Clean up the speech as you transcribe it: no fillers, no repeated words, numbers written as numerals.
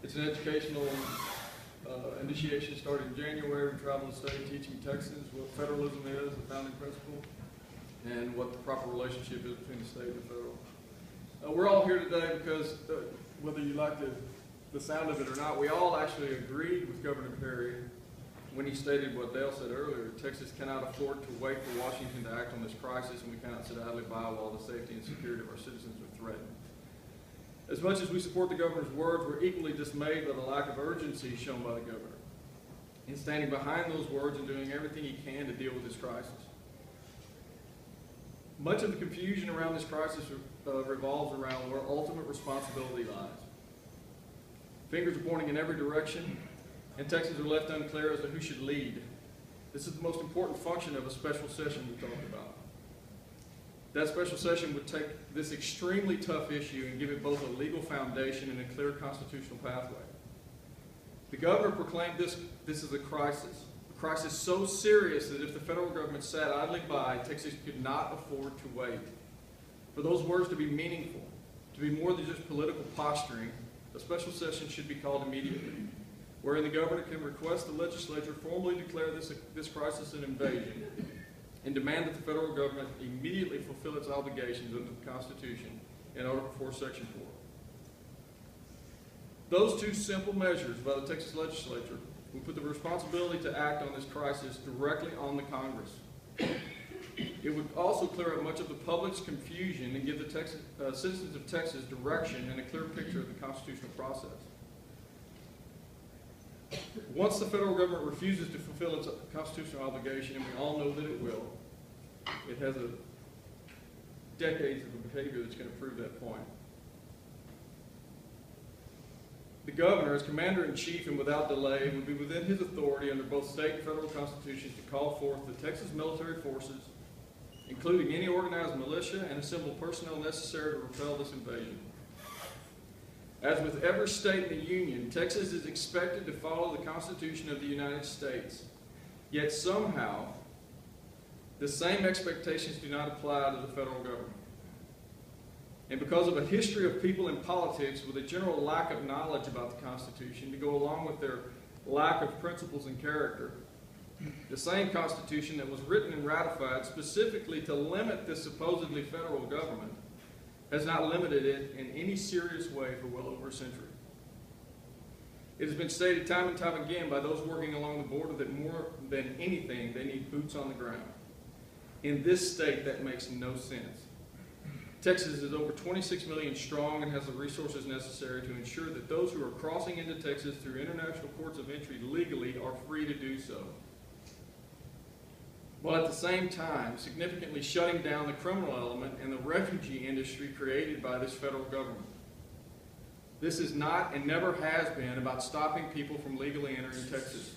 It's an educational initiation started in January. We travel the state teaching Texans what federalism is, the founding principle, and what the proper relationship is between the state and the federal. We're all here today because whether you like the sound of it or not, we all actually agreed with Governor Perry when he stated what Dale said earlier: Texas cannot afford to wait for Washington to act on this crisis, and we cannot sit idly by while the safety and security of our citizens are threatened. As much as we support the governor's words, we're equally dismayed by the lack of urgency shown by the governor in standing behind those words and doing everything he can to deal with this crisis. Much of the confusion around this crisis revolves around where ultimate responsibility lies. Fingers are pointing in every direction, and Texans are left unclear as to who should lead. This is the most important function of a special session we talked about. That special session would take this extremely tough issue and give it both a legal foundation and a clear constitutional pathway. The governor proclaimed this as a crisis so serious that if the federal government sat idly by, Texas could not afford to wait. For those words to be meaningful, to be more than just political posturing, a special session should be called immediately, wherein the governor can request the legislature formally declare this crisis an invasion and demand that the federal government immediately fulfill its obligations under the Constitution in Article 4, Section 4. Those two simple measures by the Texas legislature will put the responsibility to act on this crisis directly on the Congress. It would also clear up much of the public's confusion and give the citizens of Texas direction and a clear picture of the constitutional process. Once the federal government refuses to fulfill its constitutional obligation, and we all know that it will, it has decades of behavior that's going to prove that point. The governor, as commander-in-chief and without delay, would be within his authority under both state and federal constitutions to call forth the Texas military forces, including any organized militia, and assemble personnel necessary to repel this invasion. As with every state in the Union, Texas is expected to follow the Constitution of the United States. Yet somehow, the same expectations do not apply to the federal government. And because of a history of people in politics with a general lack of knowledge about the Constitution to go along with their lack of principles and character, the same Constitution that was written and ratified specifically to limit this supposedly federal government has not limited it in any serious way for well over a century. It has been stated time and time again by those working along the border that more than anything, they need boots on the ground. In this state, that makes no sense. Texas is over 26 million strong and has the resources necessary to ensure that those who are crossing into Texas through international ports of entry legally are free to do so, while at the same time significantly shutting down the criminal element and the refugee industry created by this federal government. This is not and never has been about stopping people from legally entering Texas.